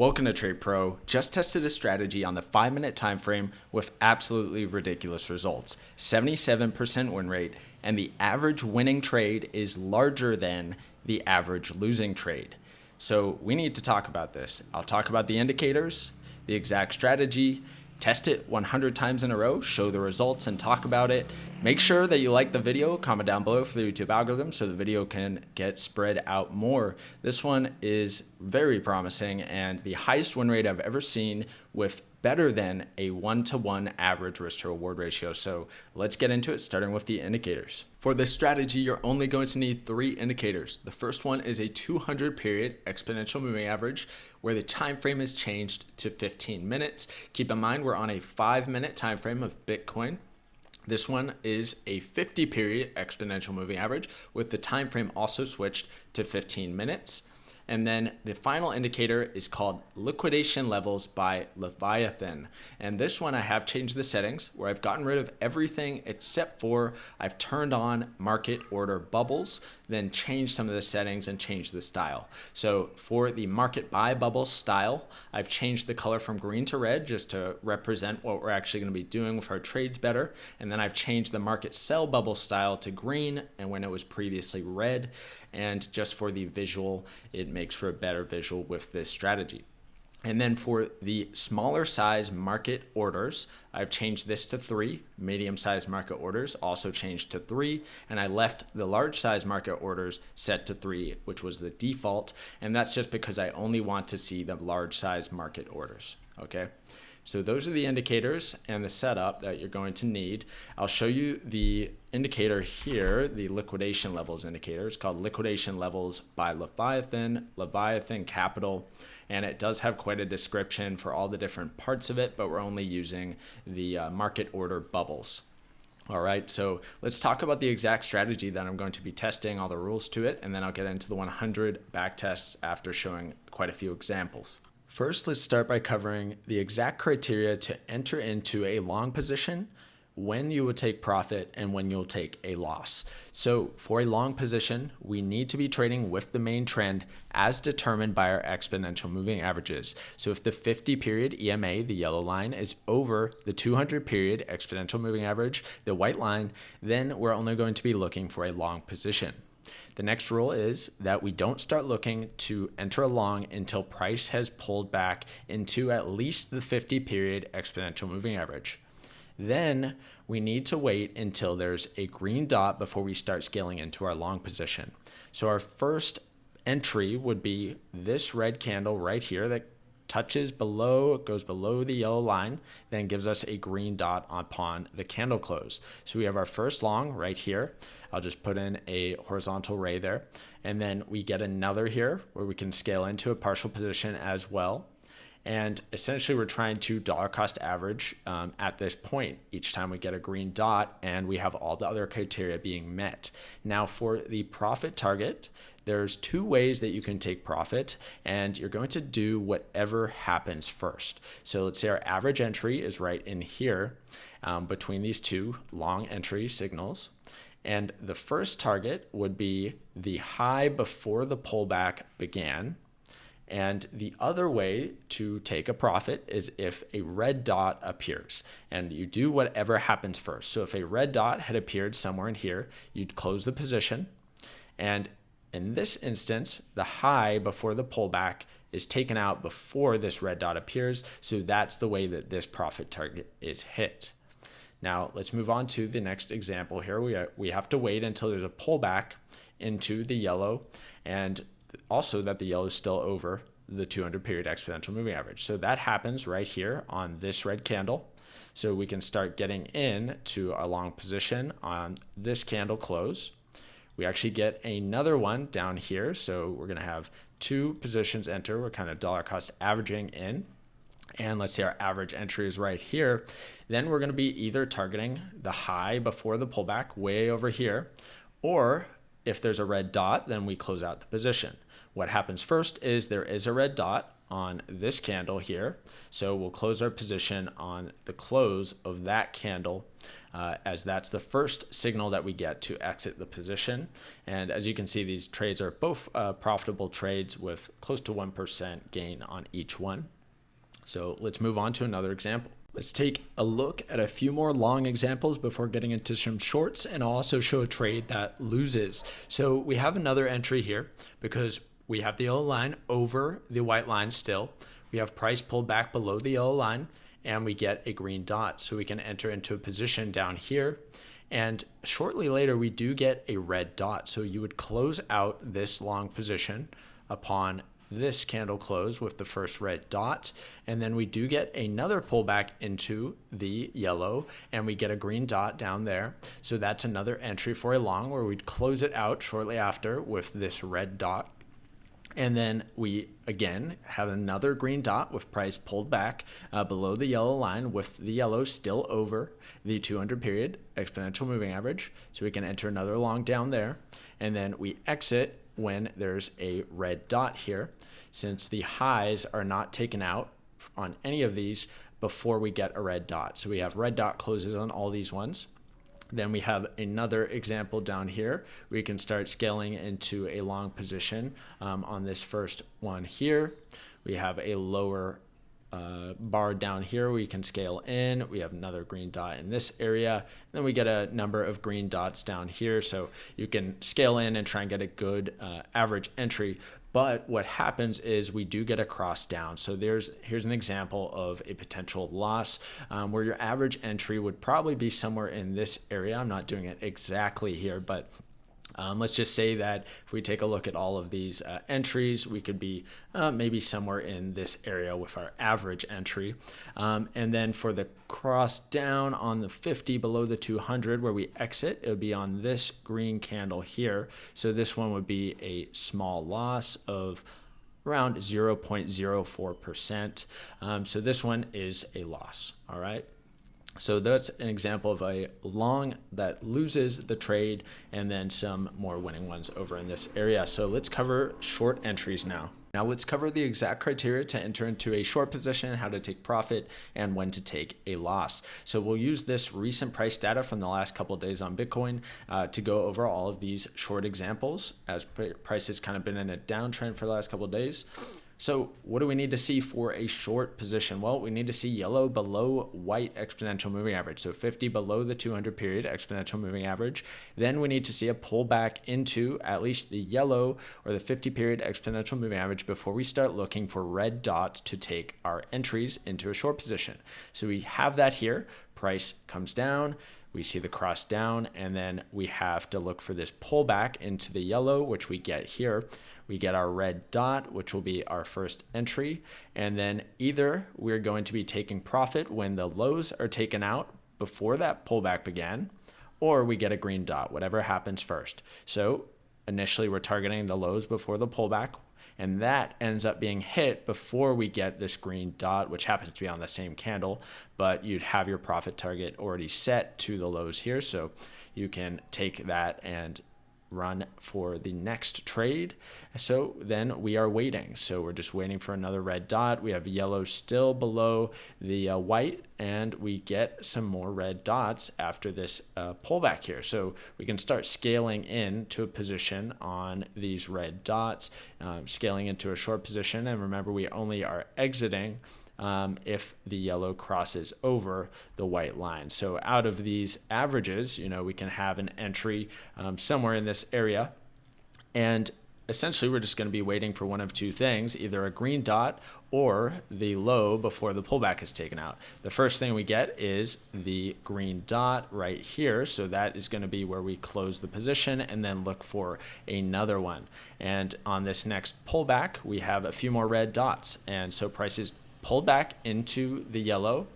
Welcome to Trade Pro. Just tested a strategy on the 5-minute time frame with absolutely ridiculous results. 77% win rate, and the average winning trade is larger than the average losing trade. So we need to talk about this. I'll talk about the indicators, the exact strategy, test it 100 times in a row, show the results, and talk about it. Make sure that you like the video, comment down below for the YouTube algorithm so the video can get spread out more. This one is very promising and the highest win rate I've ever seen with better than a 1-to-1 average risk to reward ratio. So let's get into it, starting with the indicators. For this strategy, you're only going to need 3 indicators. The first one is a 200 period exponential moving average where the time frame is changed to 15 minutes. Keep in mind, we're on a 5-minute time frame of Bitcoin. This one is a 50 period exponential moving average with the time frame also switched to 15 minutes. And then the final indicator is called Liquidation Levels by Leviathan. And this one I have changed the settings where I've gotten rid of everything except for I've turned on market order bubbles, then changed some of the settings and changed the style. So for the market buy bubble style, I've changed the color from green to red just to represent what we're actually going to be doing with our trades better. And then I've changed the market sell bubble style to green and when it was previously red. And just for the visual, it makes for a better visual with this strategy. And then for the smaller size market orders, I've changed this to 3. Medium size market orders also changed to 3. And I left the large size market orders set to 3, which was the default. And that's just because I only want to see the large size market orders. Okay. So those are the indicators and the setup that you're going to need. I'll show you the indicator here, the liquidation levels indicator. It's called Liquidation Levels by Leviathan, Leviathan Capital. And it does have quite a description for all the different parts of it, but we're only using the market order bubbles. All right, so let's talk about the exact strategy that I'm going to be testing, all the rules to it, and then I'll get into the 100 back tests after showing quite a few examples. First, let's start by covering the exact criteria to enter into a long position, when you will take profit, and when you'll take a loss. So for a long position, we need to be trading with the main trend as determined by our exponential moving averages. So if the 50 period EMA, the yellow line, is over the 200 period exponential moving average, the white line, then we're only going to be looking for a long position. The next rule is that we don't start looking to enter a long until price has pulled back into at least the 50 period exponential moving average. Then we need to wait until there's a green dot before we start scaling into our long position. So our first entry would be this red candle right here that touches below, it goes below the yellow line, then gives us a green dot upon the candle close. So we have our first long right here. I'll just put in a horizontal ray there. And then we get another here where we can scale into a partial position as well. And essentially we're trying to dollar cost average at this point each time we get a green dot and we have all the other criteria being met. Now for the profit target, there's 2 ways that you can take profit and you're going to do whatever happens first. So let's say our average entry is right in here between these 2 long entry signals. And the first target would be the high before the pullback began. And the other way to take a profit is if a red dot appears and you do whatever happens first. So if a red dot had appeared somewhere in here, you'd close the position. And in this instance, the high before the pullback is taken out before this red dot appears. So that's the way that this profit target is hit. Now let's move on to the next example here. We have to wait until there's a pullback into the yellow and also that the yellow is still over the 200 period exponential moving average. So that happens right here on this red candle. So we can start getting in to a long position on this candle close. We actually get another one down here. So we're going to have 2 positions enter. We're kind of dollar cost averaging in. And let's say our average entry is right here. Then we're going to be either targeting the high before the pullback way over here, or if there's a red dot, then we close out the position. What happens first is there is a red dot on this candle here. So we'll close our position on the close of that candle. as that's the first signal that we get to exit the position. And as you can see, these trades are both profitable trades with close to 1% gain on each one. So let's move on to another example. Let's take a look at a few more long examples before getting into some shorts, and I'll also show a trade that loses. So we have another entry here because we have the yellow line over the white line still. We have price pulled back below the yellow line, and we get a green dot. So we can enter into a position down here. And shortly later, we do get a red dot. So you would close out this long position upon this candle close with the first red dot, and then we do get another pullback into the yellow and we get a green dot down there. So that's another entry for a long where we'd close it out shortly after with this red dot. And then we again have another green dot with price pulled back below the yellow line with the yellow still over the 200 period exponential moving average. So we can enter another long down there, and then we exit when there's a red dot here, since the highs are not taken out on any of these before we get a red dot. So we have red dot closes on all these ones. Then we have another example down here. We can start scaling into a long position on this first one here. We have a lower bar down here we can scale in. We have another green dot in this area, and then we get a number of green dots down here, so you can scale in and try and get a good average entry. But what happens is we do get a cross down. So here's an example of a potential loss where your average entry would probably be somewhere in this area. I'm not doing it exactly here, but let's just say that if we take a look at all of these entries, we could be maybe somewhere in this area with our average entry. And then for the cross down on the 50 below the 200 where we exit, it would be on this green candle here. So this one would be a small loss of around 0.04%. So this one is a loss, all right? So that's an example of a long that loses the trade, and then some more winning ones over in this area. So let's cover short entries now. Now let's cover the exact criteria to enter into a short position, how to take profit, and when to take a loss. So we'll use this recent price data from the last couple of days on Bitcoin to go over all of these short examples, as price has kind of been in a downtrend for the last couple of days. So what do we need to see for a short position? Well, we need to see yellow below white exponential moving average. So 50 below the 200 period exponential moving average. Then we need to see a pullback into at least the yellow or the 50 period exponential moving average before we start looking for red dots to take our entries into a short position. So we have that here. Price comes down. We see the cross down, and then we have to look for this pullback into the yellow, which we get here. We get our red dot, which will be our first entry. And then either we're going to be taking profit when the lows are taken out before that pullback began, or we get a green dot, whatever happens first. So initially we're targeting the lows before the pullback, and that ends up being hit before we get this green dot, which happens to be on the same candle, but you'd have your profit target already set to the lows here. So you can take that and run for the next trade. So then we are waiting. So we're just waiting for another red dot. We have yellow still below the white, and we get some more red dots after this pullback here. So we can start scaling into a position on these red dots, scaling into a short position. And remember, we only are exiting if the yellow crosses over the white line. So out of these averages, we can have an entry somewhere in this area. And essentially, we're just going to be waiting for one of two things, either a green dot or the low before the pullback is taken out. The first thing we get is the green dot right here. So that is going to be where we close the position and then look for another one. And on this next pullback, we have a few more red dots. And so prices pulled back into the yellow,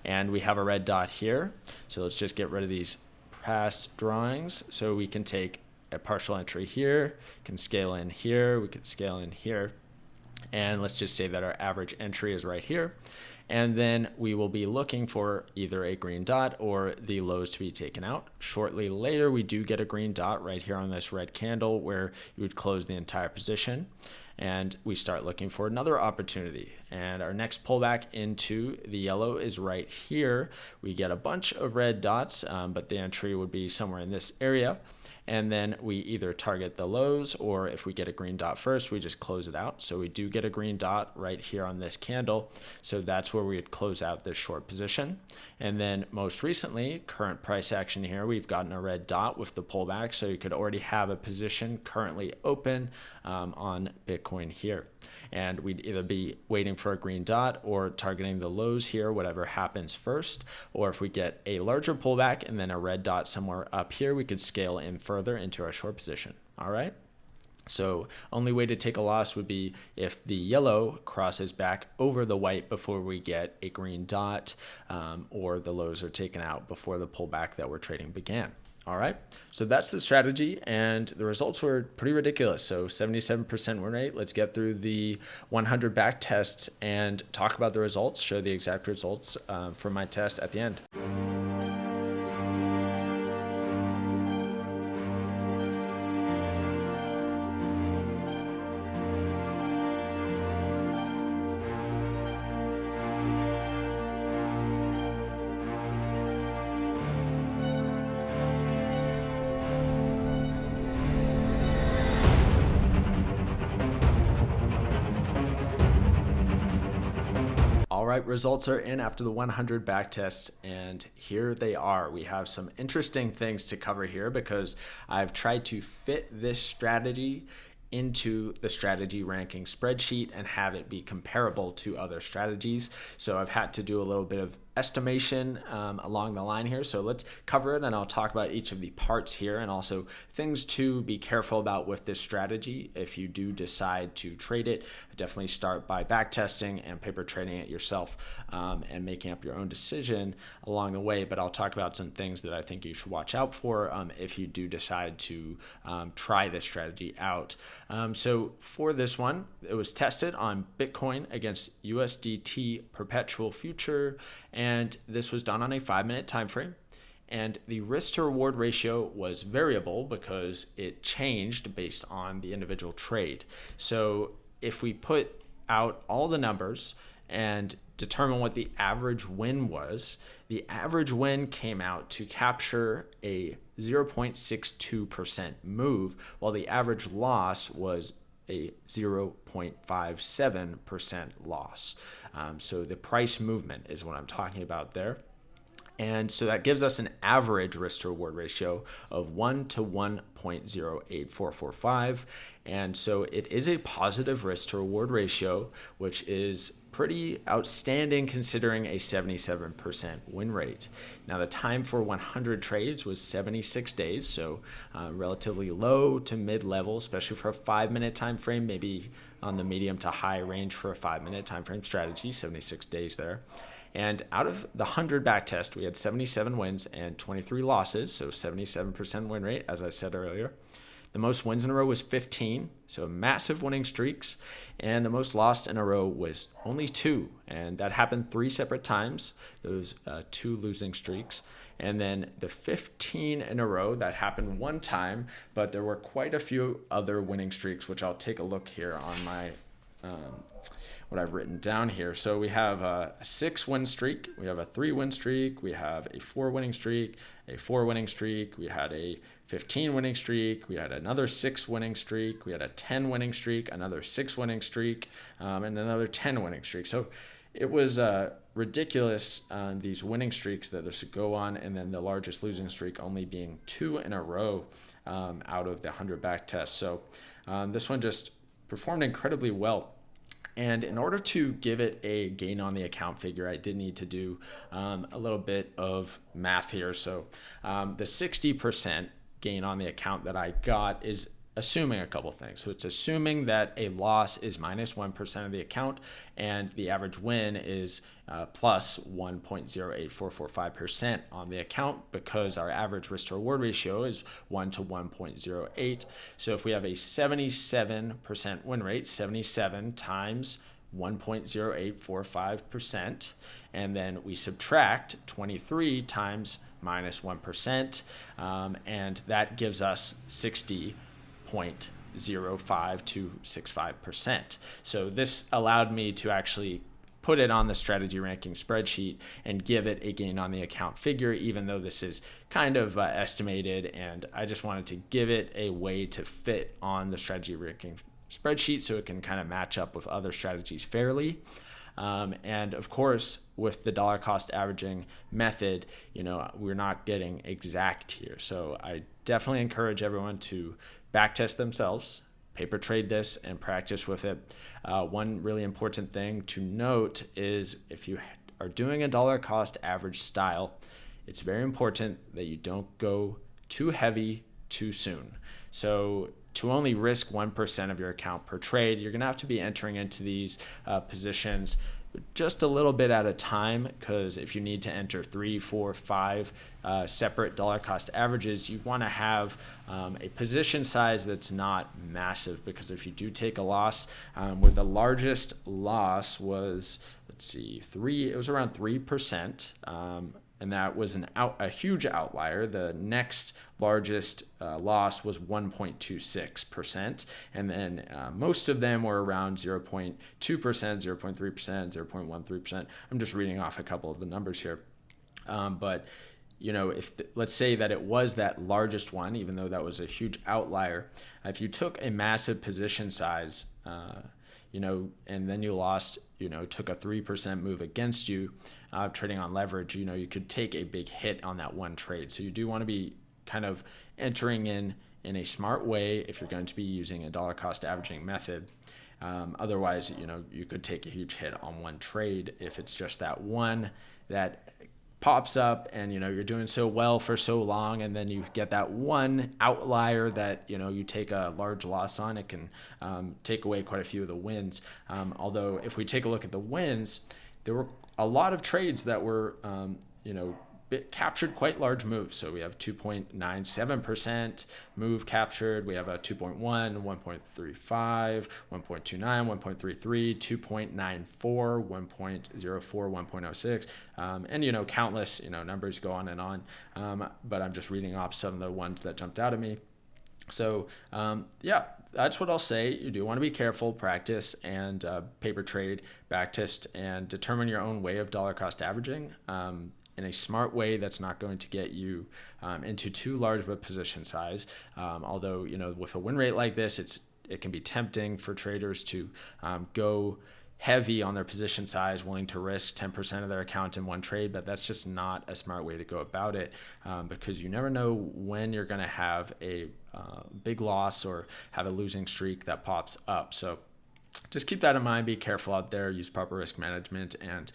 and we have a red dot here. So let's just get rid of these past drawings. So we can take a partial entry here, can scale in here, we can scale in here, and let's just say that our average entry is right here. And then we will be looking for either a green dot or the lows to be taken out. Shortly later, we do get a green dot right here on this red candle where you would close the entire position. and we start looking for another opportunity. And our next pullback into the yellow is right here. We get a bunch of red dots, but the entry would be somewhere in this area. And then we either target the lows, or if we get a green dot first, we just close it out. So we do get a green dot right here on this candle. So that's where we would close out this short position. And then most recently, current price action here, we've gotten a red dot with the pullback. So you could already have a position currently open on Bitcoin here. And we'd either be waiting for a green dot or targeting the lows here, whatever happens first. Or if we get a larger pullback and then a red dot somewhere up here, we could scale in further into our short position. All right. So only way to take a loss would be if the yellow crosses back over the white before we get a green dot, or the lows are taken out before the pullback that we're trading began. All right, so that's the strategy, and the results were pretty ridiculous. So 77% win rate. Let's get through the 100 back tests and talk about the results, show the exact results from my test at the end. All right, results are in after the 100 back tests, and here they are. We have some interesting things to cover here because I've tried to fit this strategy into the strategy ranking spreadsheet and have it be comparable to other strategies. So I've had to do a little bit of estimation along the line here. So let's cover it, and I'll talk about each of the parts here and also things to be careful about with this strategy. If you do decide to trade it, definitely start by back testing and paper trading it yourself, and making up your own decision along the way. But I'll talk about some things that I think you should watch out for if you do decide to try this strategy out. So for this one, it was tested on Bitcoin against USDT perpetual future, and this was done on a 5-minute time frame. And the risk to reward ratio was variable because it changed based on the individual trade. So if we put out all the numbers and determine what the average win was, the average win came out to capture a 0.62% move, while the average loss was a 0.57% loss. So the price movement is what I'm talking about there. And so that gives us an average risk to reward ratio of 1 to 1.08445. And so it is a positive risk to reward ratio, which is pretty outstanding considering a 77% win rate. Now the time for 100 trades was 76 days, so relatively low to mid-level, especially for a 5-minute time frame, maybe on the medium to high range for a 5-minute time frame strategy, 76 days there. And out of the 100 back test, we had 77 wins and 23 losses, so 77% win rate, as I said earlier. The most wins in a row was 15, so massive winning streaks, and the most lost in a row was only 2, and that happened 3 separate times, those 2 losing streaks. And then the 15 in a row, that happened 1 time, but there were quite a few other winning streaks, which I'll take a look here on my what I've written down here. So we have a 6-win streak, we have a 3-win streak, we have a 4-winning streak, a 4-winning streak, we had a 15-winning streak, we had another 6-winning streak, we had a 10-winning streak, another 6-winning streak, and another 10-winning streak. So it was ridiculous, these winning streaks that this would go on, and then the largest losing streak only being 2 in a row out of the 100 back tests. So this one just performed incredibly well. And in order to give it a gain on the account figure, I did need to do a little bit of math here. So the 60% gain on the account that I got is assuming a couple things. So it's assuming that a loss is minus 1% of the account and the average win is plus 1.08445% on the account, because our average risk to reward ratio is 1 to 1.08. So if we have a 77% win rate, 77 times 1.0845%, and then we subtract 23 times minus 1%, and that gives us 60.0 0.05 to 65%. So this allowed me to actually put it on the strategy ranking spreadsheet and give it a gain on the account figure, even though this is kind of estimated, and I just wanted to give it a way to fit on the strategy ranking spreadsheet so it can kind of match up with other strategies fairly. And of course, with the dollar cost averaging method, we're not getting exact here. So I definitely encourage everyone to backtest themselves, paper trade this, and practice with it. One really important thing to note is if you are doing a dollar cost average style, it's very important that you don't go too heavy too soon. So to only risk 1% of your account per trade, you're going to have to be entering into these positions just a little bit at a time, because if you need to enter 3, 4, 5 separate dollar cost averages, you want to have a position size that's not massive, because if you do take a loss, where the largest loss was, it was around 3%. And that was a huge outlier. The next largest loss was 1.26%, and then most of them were around 0.2%, 0.3%, 0.13%. I'm just reading off a couple of the numbers here. But if let's say that it was that largest one, even though that was a huge outlier, if you took a massive position size, and then you lost, took a 3% move against you, trading on leverage, you could take a big hit on that one trade. So you do want to be kind of entering in a smart way if you're going to be using a dollar cost averaging method. Otherwise, you could take a huge hit on one trade if it's just that one that pops up and you're doing so well for so long, and then you get that one outlier that you take a large loss on. It can take away quite a few of the wins. Although if we take a look at the wins, there were a lot of trades that were captured quite large moves. So we have 2.97% move captured. We have a 2.1, 1.35, 1.29, 1.33, 2.94, 1.04, 1.06, and countless numbers go on and on. But I'm just reading off some of the ones that jumped out at me. So that's what I'll say. You do want to be careful, practice, and paper trade, backtest, and determine your own way of dollar cost averaging in a smart way that's not going to get you into too large of a position size. Although, with a win rate like this, it can be tempting for traders to go heavy on their position size, willing to risk 10% of their account in one trade, but that's just not a smart way to go about it, because you never know when you're going to have a big loss or have a losing streak that pops up. So just keep that in mind. Be careful out there. Use proper risk management and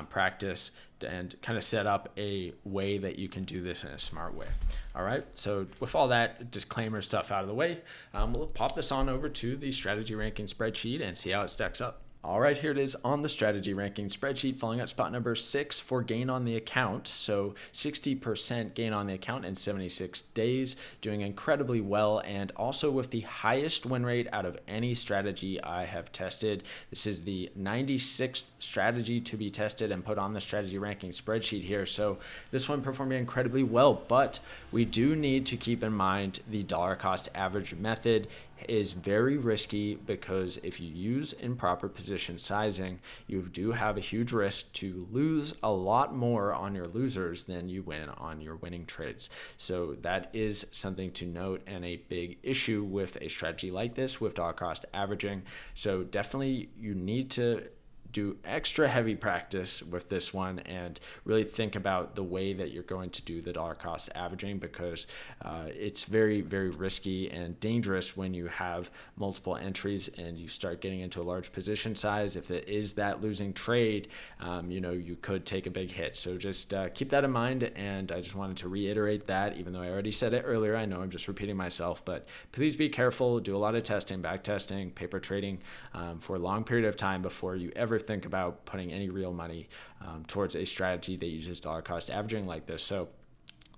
practice, and kind of set up a way that you can do this in a smart way. All right. So with all that disclaimer stuff out of the way, we'll pop this on over to the strategy ranking spreadsheet and see how it stacks up. All right, here it is on the strategy ranking spreadsheet, falling at spot number 6 for gain on the account. So 60% gain on the account in 76 days, doing incredibly well, and also with the highest win rate out of any strategy I have tested. This is the 96th strategy to be tested and put on the strategy ranking spreadsheet here. So this one performed incredibly well, but we do need to keep in mind the dollar cost average method is very risky, because if you use improper position sizing, you do have a huge risk to lose a lot more on your losers than you win on your winning trades. So that is something to note, and a big issue with a strategy like this with dollar cost averaging. So definitely you need to do extra heavy practice with this one and really think about the way that you're going to do the dollar cost averaging, because it's very, very risky and dangerous when you have multiple entries and you start getting into a large position size. If it is that losing trade, you could take a big hit. So just keep that in mind. And I just wanted to reiterate that, even though I already said it earlier. I know I'm just repeating myself, but please be careful. Do a lot of testing, back testing, paper trading for a long period of time before you ever think about putting any real money towards a strategy that uses dollar cost averaging like this. So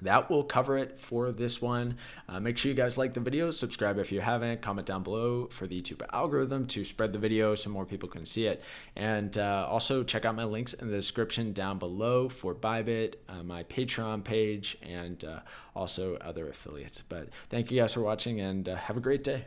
that will cover it for this one. Make sure you guys like the video, subscribe if you haven't, comment down below for the YouTube algorithm to spread the video so more people can see it. And also check out my links in the description down below for Bybit, my Patreon page, and also other affiliates. But thank you guys for watching, and have a great day.